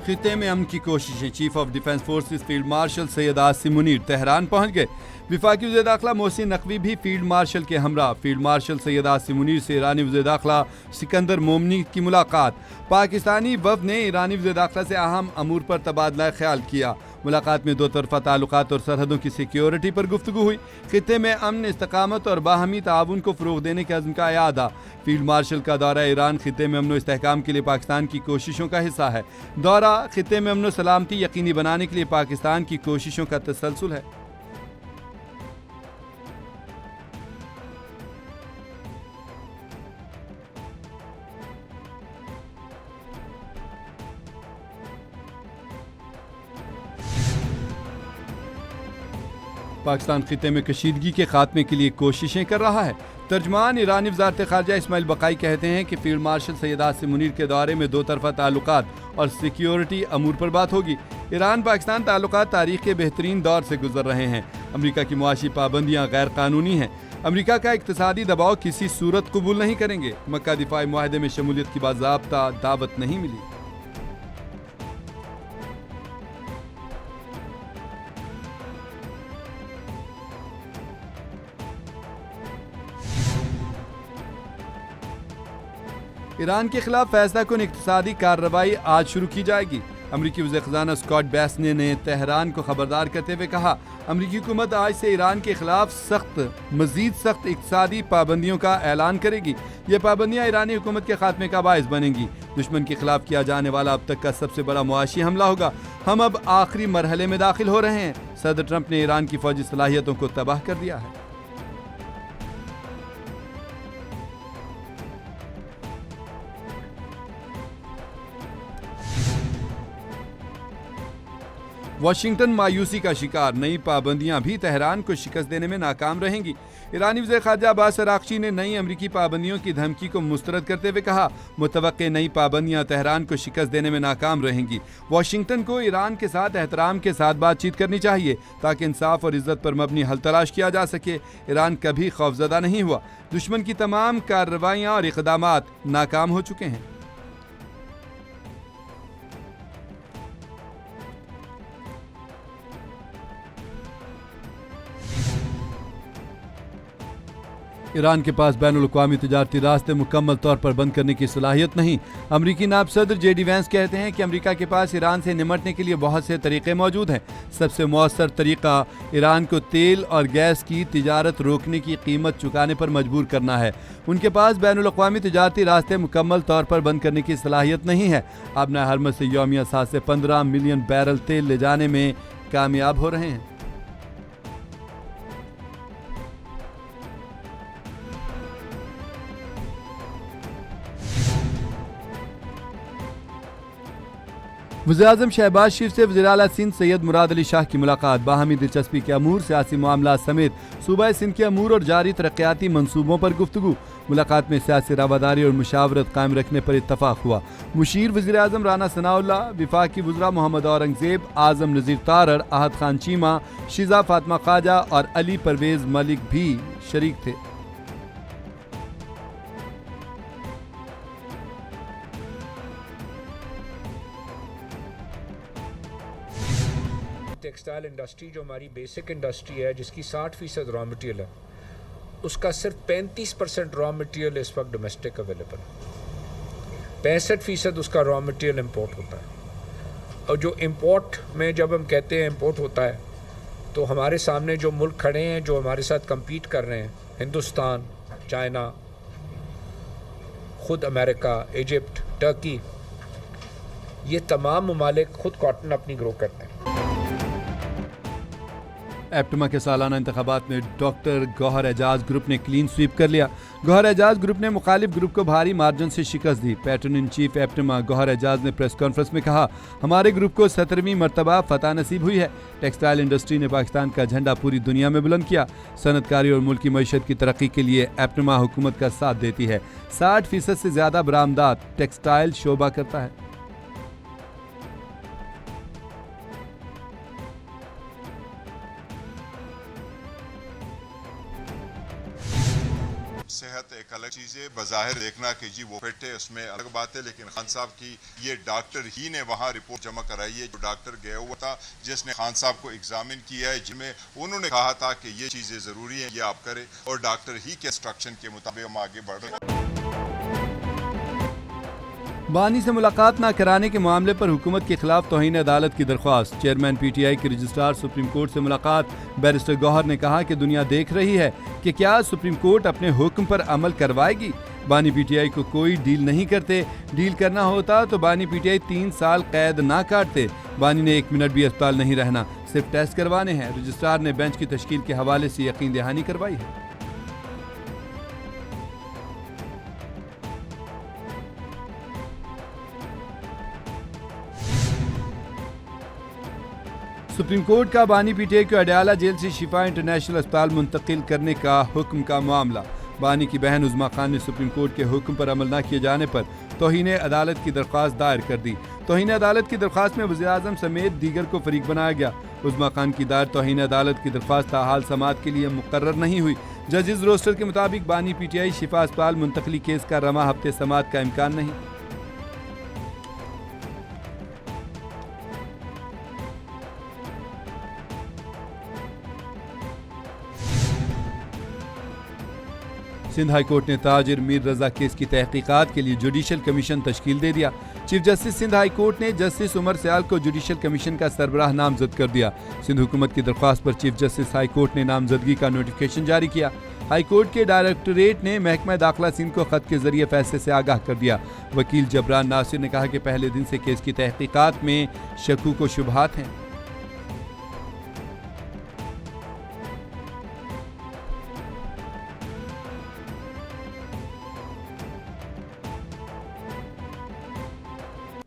खिते में अमन की कोशिशें। Chief of defence forces field marshal Syed Asim Munir Tehran पहुंच गए। विफाकी वज़ीर दाखिला मोहसिन नकवी भी फील्ड मार्शल के हमरा। फील्ड मार्शल सैयद आसिम मुनीर से ईरानी वज़ीर दाखिला सिकंदर मोमनी की मुलाकात। पाकिस्तानी वफ़द ने ईरानी वज़ीर दाखिला से अहम अमूर पर तबादला ख्याल किया। मुलाकात में दो तरफा ताल्लुकात और सरहदों की सिक्योरिटी पर गुफ्तगू हुई। खिते में अमन, इस्तकामत और बाहमी ताउन को फ़रोग़ देने के अज़्म का यादा। फील्ड मार्शल का दौरा ईरान खिते में अमन व इस्तेहकाम के लिए पाकिस्तान की कोशिशों का हिस्सा है। दौरा खिते में अमन व सलामती यकीनी बनाने के लिए पाकिस्तान की कोशिशों का तसलसल है। पाकिस्तान खिते में कशीदगी के खात्मे के लिए कोशिशें कर रहा है। तर्जमान ईरानी वज़ारत ख़ारजा इस्माइल बक़ाई कहते हैं कि फील्ड मार्शल सैयद आसिम मुनीर के दौरे में दो तरफा ताल्लुकात और सिक्योरिटी अमूर पर बात होगी। ईरान पाकिस्तान ताल्लुकात तारीख के बेहतरीन दौर से गुजर रहे हैं। अमरीका की मुआशी पाबंदियाँ गैर कानूनी हैं। अमरीका का इक़्तिसादी दबाव किसी सूरत कबूल नहीं करेंगे। मक्का दिफाई मुआहदे में शमूलियत की बाज़ाब्ता दावत नहीं मिली। ईरान के खिलाफ फैसला कुन इक़्तिसादी कार्रवाई आज शुरू की जाएगी। अमरीकी वज़ीर ख़ज़ाना स्कॉट बेसेंट ने तेहरान को खबरदार करते हुए कहा, अमरीकी हुकूमत आज से ईरान के खिलाफ मज़ीद सख्त इक़्तिसादी पाबंदियों का ऐलान करेगी। ये पाबंदियाँ ईरानी हुकूमत के खात्मे का बाइस बनेंगी। दुश्मन के खिलाफ किया जाने वाला अब तक का सबसे बड़ा मुआशी हमला होगा। हम अब आखिरी मरहले में दाखिल हो रहे हैं। सदर ट्रंप ने ईरान की फ़ौजी सलाहियतों को तबाह कर दिया है। वाशिंगटन मायूसी का शिकार। नई पाबंदियां भी तेहरान को शिकस्त देने में नाकाम रहेंगी। ईरानी वज़ीर ख़ारजा अब्बास अराग़ची ने नई अमरीकी पाबंदियों की धमकी को मुस्तरद करते हुए कहा, मुतवक्के नई पाबंदियां तेहरान को शिकस्त देने में नाकाम रहेंगी। वाशिंगटन को ईरान के साथ एहतराम के साथ बातचीत करनी चाहिए ताकि इंसाफ और इज्जत पर मबनी हल तलाश किया जा सके। ईरान कभी खौफज़दा नहीं हुआ। दुश्मन की तमाम कार्रवाइयाँ और इक़दामात नाकाम हो चुके हैं। ईरान के पास बैनुल-अक़वामी तिजारती रास्ते मुकम्मल तौर पर बंद करने की सलाहियत नहीं। अमरीकी नायब सदर JD वैंस कहते हैं कि अमरीका के पास ईरान से निमटने के लिए बहुत से तरीक़े मौजूद हैं। सबसे मौसर तरीक़ा ईरान को तेल और गैस की तिजारत रोकने की कीमत चुकाने पर मजबूर करना है। उनके पास बैनुल-अक़वामी तिजारती रास्ते मुकम्मल तौर पर बंद करने की सलाहियत नहीं है। अब न हरमज़ से यौमिया 7 से 15 मिलियन बैरल तेल ले जाने में कामयाब हो रहे हैं। वज़ीर-ए-आज़म शहबाज शरीफ से वज़ीर आला सिंध सैयद मुराद अली शाह की मुलाकात। बाहमी दिलचस्पी के अमूर, सियासी मामला समेत सूबा सिंध के अमूर और जारी तरक्याती मंसूबों पर गुफ्तगू। मुलाकात में सियासी रवादारी और मुशावरत कायम रखने पर इत्तफाक हुआ। मुशीर वज़ीर-ए-आज़म राना सनाउल्लाह, विफाकी वज़रा मोहम्मद औरंगज़ेब, आज़म नज़ीर तारड़, आहद खान चीमा, शिजा फातिमा ख्वाजा और अली परवेज़ मलिक भी शरीक थे। टेक्सटाइल इंडस्ट्री जो हमारी बेसिक इंडस्ट्री है, जिसकी 60% रॉ मटेरियल है, उसका सिर्फ 35% रॉ मटेरियल इस वक्त डोमेस्टिक अवेलेबल है। 65% उसका रॉ मटेरियल इंपोर्ट होता है। और जो इंपोर्ट में जब हम कहते हैं इंपोर्ट होता है, तो हमारे सामने जो मुल्क खड़े हैं जो हमारे साथ कम्पीट कर रहे हैं, हिंदुस्तान, चाइना, ख़ुद अमेरिका, इजिप्ट, टर्की, ये तमाम ममालिक खुद कॉटन अपनी ग्रो करते हैं। एप्टमा के सालाना इंतखाबात में डॉक्टर गौहर एजाज ग्रुप ने क्लीन स्वीप कर लिया। गौहर एजाज ग्रुप ने मुखालिफ ग्रुप को भारी मार्जिन से शिकस्त दी। Patron in chief APTMA Gohar Ejaz ने प्रेस कॉन्फ्रेंस में कहा, हमारे ग्रुप को 17वीं मरतबा फतह नसीब हुई है। टेक्सटाइल इंडस्ट्री ने पाकिस्तान का झंडा पूरी दुनिया में बुलंद किया। सनतकारी और मुल्क की मईशत की तरक्की के लिए एप्टमा हुकूमत का साथ देती है। 60% से ज़्यादा बरामदात टेक्सटाइल शोबा करता है। सेहत एक अलग चीज़ है, बज़ाहिर देखना कि जी वो फिट है उसमें अलग बात है, लेकिन खान साहब की ये डॉक्टर ही ने वहाँ रिपोर्ट जमा कराई है। जो डॉक्टर गया हुआ था जिसने खान साहब को एग्जामिन किया है, जिसमें उन्होंने कहा था कि ये चीज़ें ज़रूरी हैं, ये आप करें, और डॉक्टर ही के इंस्ट्रक्शन के मुताबिक हम आगे बढ़ रहे हैं। बानी से मुलाकात न कराने के मामले पर हुकूमत के खिलाफ तौहीन अदालत की दरख्वास्त। चेयरमैन पीटीआई के रजिस्ट्रार सुप्रीम कोर्ट से मुलाकात। बैरिस्टर गौहर ने कहा कि दुनिया देख रही है कि क्या सुप्रीम कोर्ट अपने हुक्म पर अमल करवाएगी। बानी पीटीआई को कोई डील नहीं करते, डील करना होता तो बानी पीटीआई 3 साल कैद ना काटते। बानी ने 1 मिनट भी अस्पताल नहीं रहना, सिर्फ टेस्ट करवाने हैं। रजिस्ट्रार ने बेंच की तश्कील के हवाले से यकीन दहानी करवाई है। सुप्रीम कोर्ट का बानी पीटीआई को अडयाला जेल से शिफा इंटरनेशनल अस्पताल मुंतकिल करने का हुक्म का मामला। बानी की बहन उज़्मा खान ने सुप्रीम कोर्ट के हुक्म पर अमल न किए जाने पर तौहीन अदालत की दरख्वास्त दायर कर दी। तौहीन अदालत की दरख्वास्त में वज़ीर आज़म समेत दीगर को फरीक बनाया गया। उज़्मा खान की दायर तौहीन अदालत की दरख्वास्त ताहाल समाअत के लिए मुकर्रर नहीं हुई। जजेस रोस्टर के मुताबिक बानी पीटीआई शिफा अस्पताल मुंतकली केस का रमा हफ्ते समाअत का इम्कान नहीं। सिंध हाई कोर्ट ने ताजिर मीर रजा केस की तहकीकात के लिए जुडिशल कमीशन तश्कील दे दिया। Chief justice Sindh high court ने जस्टिस उमर सयाल को जुडिशल कमीशन का सरबराह नामजद कर दिया। सिंध हुकूमत की दरख्वास्त पर चीफ जस्टिस हाई कोर्ट ने नामजदगी का नोटिफिकेशन जारी किया। हाई कोर्ट के डायरेक्टोरेट ने महकमा दाखिला सिंध को खत के जरिए फैसले से आगाह कर दिया। वकील जबरान नासिर ने कहा कि पहले दिन से केस की तहकीकात में शकूक व शुबहात हैं।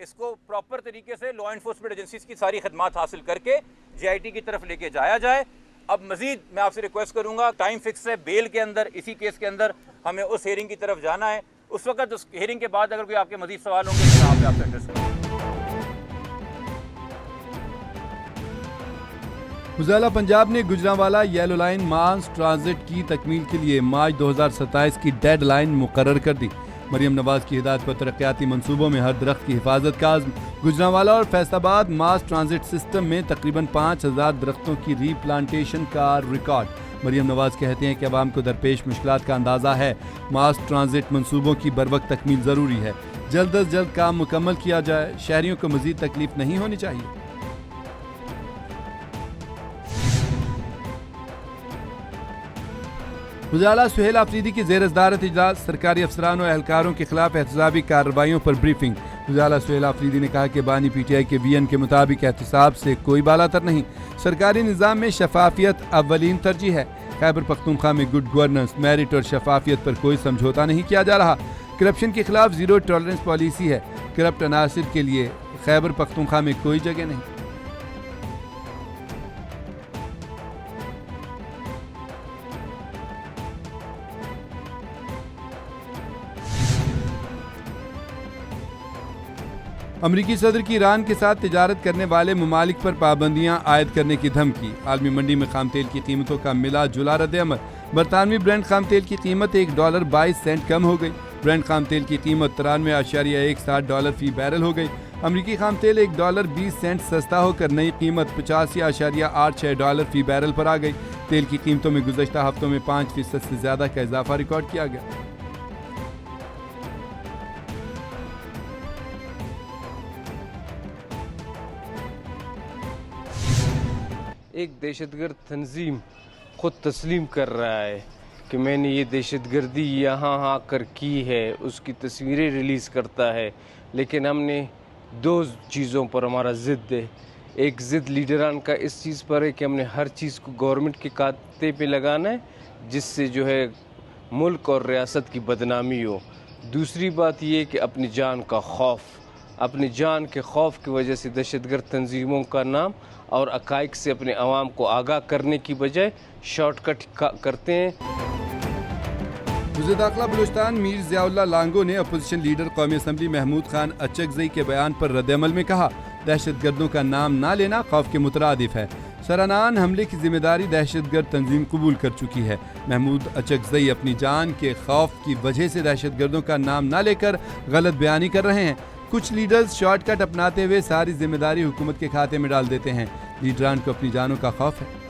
इसको प्रॉपर तरीके से लॉ एनफोर्समेंट एजेंसीज की सारी खदमात हासिल करके जेआईटी की तरफ लेके जाया जाए। अब मजीद मैं आपसे रिक्वेस्ट करूंगा, टाइम फिक्स है बेल के अंदर, इसी केस के अंदर हमें उस हेयरिंग की तरफ जाना है। उस वक्त उस हेयरिंग के बाद अगर कोई आपके मजीद सवाल होंगे तो मैं आपसे एड्रेस करूँगा। गुजराला पंजाब ने गुजरांवाला येलो लाइन मास ट्रांजिट की तकमील के लिए मार्च 2027 की डेड लाइन मुकर्रर कर दी। मरियम नवाज की हिदायत पर तरक्याती मंसूबों में हर दरख्त की हिफाजत का आज़म। गुजरांवाला और फैसलाबाद मास ट्रांजिट सिस्टम में तकरीबन 5000 दरख्तों की रीप्लांटेशन का रिकॉर्ड। मरियम नवाज कहते हैं कि अवाम को दरपेश मुश्किलात का अंदाज़ा है। मास ट्रांजिट मंसूबों की बरवक्त तकमील ज़रूरी है। जल्द अज जल्द काम मुकम्मल किया जाए। शहरियों को मज़ीद तकलीफ नहीं होनी चाहिए। गुजराला सुहेल आफरीदी की ज़ेर सदारत इजलास। सरकारी अफसरान और एहलकारों के खिलाफ एहतसाबी कार्रवाइयों पर ब्रीफिंग। गुजराला सुहेल आफरीदी ने कहा कि बानी पीटीआई के वीएन के मुताबिक एहतसाब से कोई बालातर नहीं। सरकारी निज़ाम में शफाफियत अव्वलीन तरजीह है। खैबर पख्तूनख्वा में गुड गवर्नेंस, मेरिट और शफाफियत पर कोई समझौता नहीं किया जा रहा। करप्शन के खिलाफ जीरो टॉलरेंस पॉलिसी है। करप्ट अनासिर के लिए खैबर पख्तूनख्वा में कोई जगह नहीं। अमरीकी सदर की ईरान के साथ तिजारत करने वाले ममालिक पर पाबंदियां आयद करने की धमकी। आलमी मंडी में खाम तेल की कीमतों का मिला जुला रद्द-ए-अमल। बरतानवी ब्रेंट खाम तेल की कीमत $1.22 कम हो गई। ब्रेंट खाम तेल की कीमत $93.17 फी बैरल हो गई। अमरीकी खाम तेल $1.20 सस्ता होकर नई कीमत $85.86 फी बैरल पर आ गई। तेल की कीमतों में गुज़श्ता हफ्तों में 5% से ज़्यादा का इजाफा रिकॉर्ड किया गया। एक दहशतगर्द तंजीम ख़ुद तस्लीम कर रहा है कि मैंने ये दहशतगर्दी यहाँ आकर की है, उसकी तस्वीरें रिलीज़ करता है। लेकिन हमने 2 चीज़ों पर हमारा ज़िद है। एक ज़िद लीडरान का इस चीज़ पर है कि हमने हर चीज़ को गवर्नमेंट के खाते पे लगाना है, जिससे जो है मुल्क और रियासत की बदनामी हो। दूसरी बात ये है कि अपनी जान का खौफ, अपनी जान के खौफ की वजह से दहशतगर्द तंजीमों का नाम और अकाइक से अपने अवाम को आगाह करने की बजाय शॉर्टकट करते हैं। वज़ीर दाखिला बलूचिस्तान मीर ज़ियाउल्लाह लांगो ने अपोजिशन लीडर कौमी असम्बली महमूद खान अचकज़ई के बयान पर रद्द-ए-अमल में कहा, दहशतगर्दों का नाम ना लेना खौफ के मुतरादिफ है। सरानान हमले की जिम्मेदारी दहशतगर्द तंजीम कबूल कर चुकी है। महमूद अचकजई अपनी जान के खौफ की वजह से दहशतगर्दों का नाम ना लेकर गलत बयानी कर रहे हैं। कुछ लीडर्स शॉर्टकट अपनाते हुए सारी जिम्मेदारी हुकूमत के खाते में डाल देते हैं। लीडरान को अपनी जानों का खौफ है।